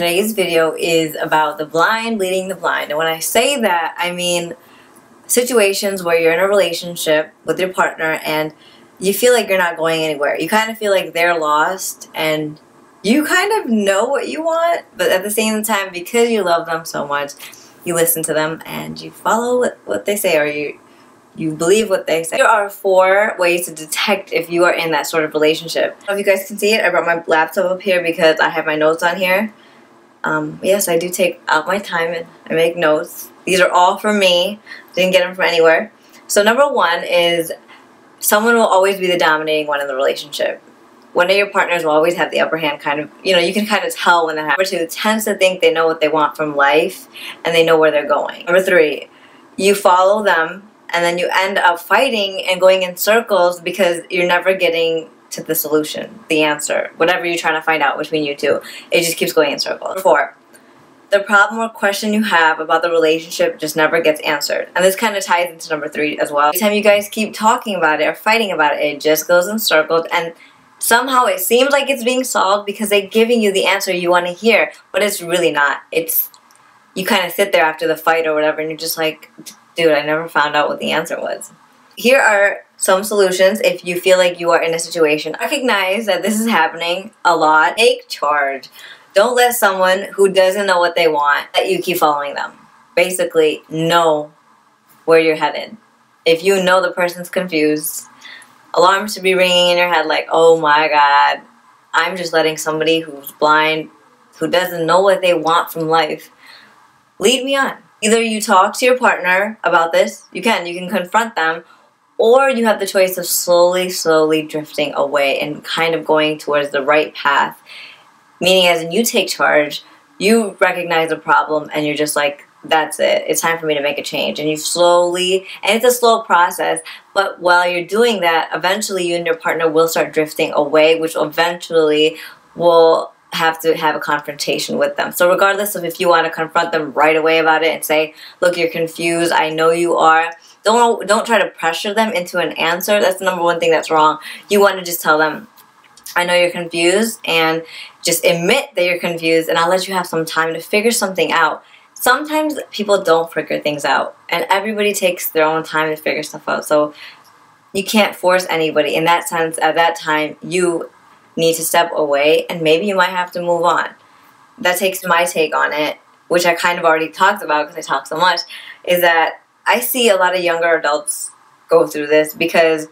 Today's video is about the blind leading the blind. And when I say that, I mean situations where you're in a relationship with your partner and you feel like you're not going anywhere. You kind of feel like they're lost and you kind of know what you want, but at the same time, because you love them so much, you listen to them and you follow what they say, or you believe what they say. There are 4 ways to detect if you are in that sort of relationship. If you guys can see it, I brought my laptop up here because I have my notes on here. Yes, I do take out my time and I make notes. These are all for me. Didn't get them from anywhere. So number 1 is someone will always be the dominating one in the relationship. One of your partners will always have the upper hand, kind of, you know, you can kind of tell when that happens. Number 2 tends to think they know what they want from life and they know where they're going. Number 3, you follow them and then you end up fighting and going in circles because you're never getting to the solution, the answer, whatever you're trying to find out between you two. It just keeps going in circles. Number 4, the problem or question you have about the relationship just never gets answered. And this kind of ties into number 3 as well. Every time you guys keep talking about it or fighting about it, it just goes in circles, and somehow it seems like it's being solved because they're giving you the answer you want to hear, but it's really not. It's, you kind of sit there after the fight or whatever and you're just like, dude, I never found out what the answer was. Here are some solutions if you feel like you are in a situation. Recognize that this is happening a lot. Take charge. Don't let someone who doesn't know what they want let you keep following them. Basically, know where you're headed. If you know the person's confused, alarms should be ringing in your head like, oh my God, I'm just letting somebody who's blind, who doesn't know what they want from life, lead me on. Either you talk to your partner about this, you can confront them, or you have the choice of slowly drifting away and kind of going towards the right path. Meaning as in you take charge, you recognize the problem and you're just like, that's it. It's time for me to make a change. And you slowly, and it's a slow process, but while you're doing that, eventually you and your partner will start drifting away, which eventually will have to have a confrontation with them. So regardless of if you want to confront them right away about it and say, look, you're confused, I know you are. Don't try to pressure them into an answer. That's the number 1 thing that's wrong. You want to just tell them, I know you're confused, and just admit that you're confused, and I'll let you have some time to figure something out. Sometimes people don't figure things out, and everybody takes their own time to figure stuff out, so you can't force anybody. In that sense, at that time, you need to step away, and maybe you might have to move on. That takes my take on it, which I kind of already talked about because I talk so much, is that I see a lot of younger adults go through this because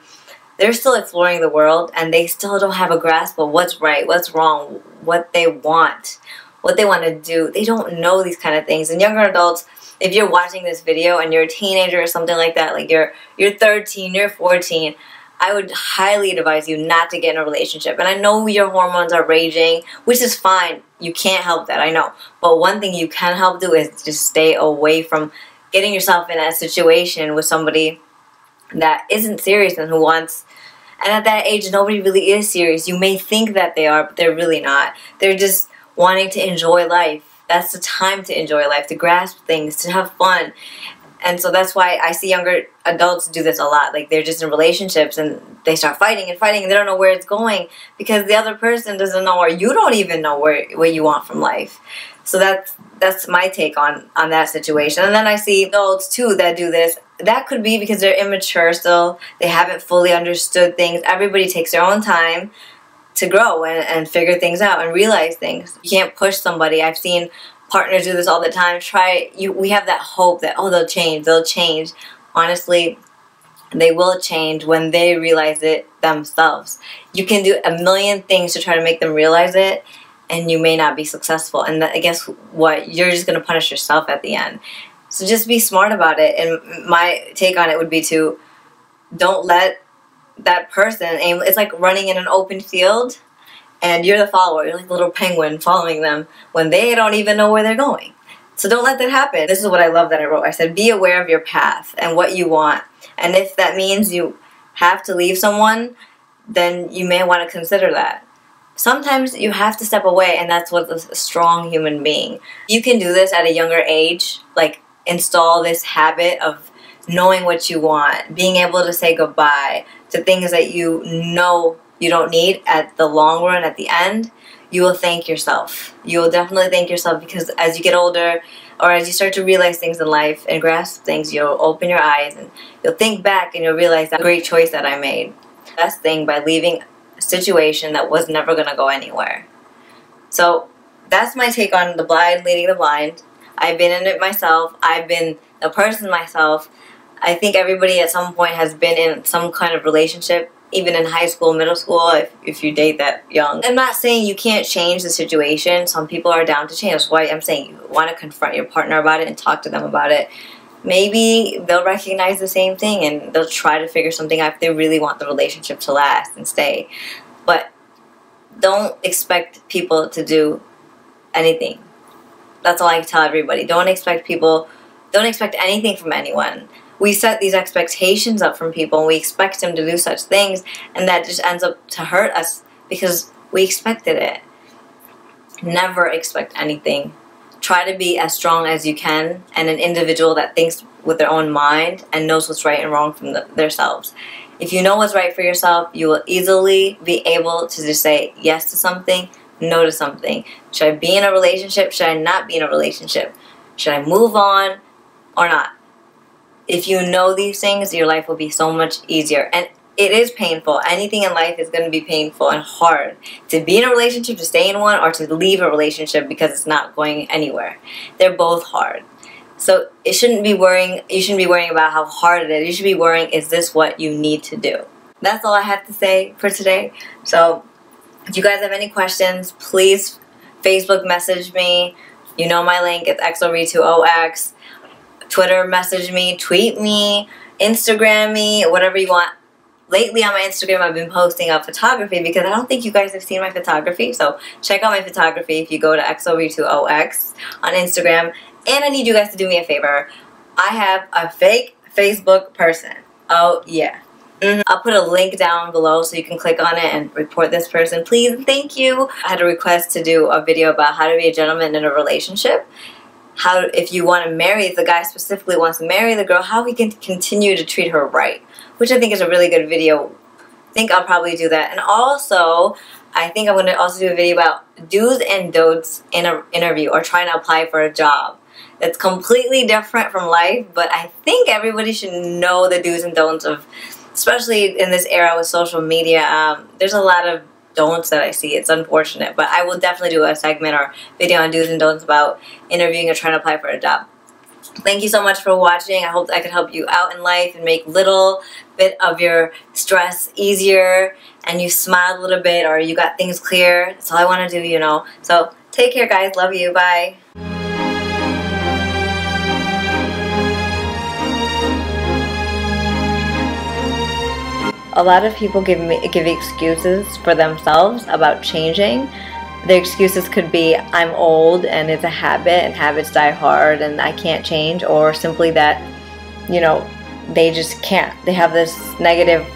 they're still exploring the world and they still don't have a grasp of what's right, what's wrong, what they want to do. They don't know these kind of things. And younger adults, if you're watching this video and you're a teenager or something like that, like you're 13, you're 14, I would highly advise you not to get in a relationship. And I know your hormones are raging, which is fine. You can't help that, I know. But one thing you can help do is just stay away from getting yourself in a situation with somebody that isn't serious and who wants. And at that age, nobody really is serious. You may think that they are, but they're really not. They're just wanting to enjoy life. That's the time to enjoy life, to grasp things, to have fun. And so that's why I see younger adults do this a lot. Like they're just in relationships and they start fighting and they don't know where it's going because the other person doesn't know, or you don't even know what you want from life. So that's my take on that situation. And then I see adults too that do this. That could be because they're immature still. They haven't fully understood things. Everybody takes their own time to grow and figure things out and realize things. You can't push somebody. I've seen partners do this all the time. We have that hope that, oh, they'll change. Honestly, they will change when they realize it themselves. You can do a million things to try to make them realize it, and you may not be successful. And I guess what? You're just going to punish yourself at the end. So just be smart about it. And my take on it would be to don't let that person aim. It's like running in an open field and you're the follower. You're like a little penguin following them when they don't even know where they're going. So don't let that happen. This is what I love that I wrote. I said, be aware of your path and what you want. And if that means you have to leave someone, then you may want to consider that. Sometimes you have to step away, and that's what a strong human being. You can do this at a younger age, like install this habit of knowing what you want, being able to say goodbye to things that you know you don't need at the long run, at the end. you will thank yourself. You will definitely thank yourself, because as you get older, or as you start to realize things in life and grasp things, you'll open your eyes and you'll think back and you'll realize that great choice that I made. Best thing by leaving a situation that was never going to go anywhere. So that's my take on the blind leading the blind. I've been in it myself. I've been the person myself. I think everybody at some point has been in some kind of relationship, even in high school, middle school, if you date that young. I'm not saying you can't change the situation. Some people are down to change. That's why I'm saying you want to confront your partner about it and talk to them about it. Maybe they'll recognize the same thing and they'll try to figure something out if they really want the relationship to last and stay. But don't expect people to do anything. That's all I tell everybody. Don't expect anything from anyone. We set these expectations up from people and we expect them to do such things, and that just ends up to hurt us because we expected it. Never expect anything. Try to be as strong as you can and an individual that thinks with their own mind and knows what's right and wrong from themselves. If you know what's right for yourself, you will easily be able to just say yes to something, no to something. Should I be in a relationship? Should I not be in a relationship? Should I move on or not? If you know these things, your life will be so much easier. And it is painful. Anything in life is going to be painful and hard. To be in a relationship, to stay in one, or to leave a relationship because it's not going anywhere. They're both hard. So you shouldn't be worrying about how hard it is. You should be worrying, is this what you need to do? That's all I have to say for today. So if you guys have any questions, please Facebook message me. You know my link. It's xoreetuox. Twitter message me, tweet me, Instagram me, whatever you want. Lately on my Instagram I've been posting up photography because I don't think you guys have seen my photography. So check out my photography if you go to xoreetuox on Instagram. And I need you guys to do me a favor. I have a fake Facebook person. Oh yeah. I'll put a link down below so you can click on it and report this person. Please and thank you. I had a request to do a video about how to be a gentleman in a relationship. How, if you want to marry, if the guy specifically wants to marry the girl, how he can continue to treat her right, which I think is a really good video. I think I'll probably do that. And also, I think I'm going to also do a video about do's and don'ts in an interview or trying to apply for a job. That's completely different from life, but I think everybody should know the do's and don'ts of, especially in this era with social media. There's a lot of don'ts that I see. It's unfortunate, but I will definitely do a segment or video on do's and don'ts about interviewing or trying to apply for a job. Thank you so much for watching. I hope I could help you out in life and make little bit of your stress easier and you smiled a little bit or you got things clear. That's all I want to do, you know. So take care, guys. Love you. Bye. A lot of people give excuses for themselves about changing. The excuses could be, I'm old and it's a habit and habits die hard and I can't change, or simply that, you know, they just can't. They have this negative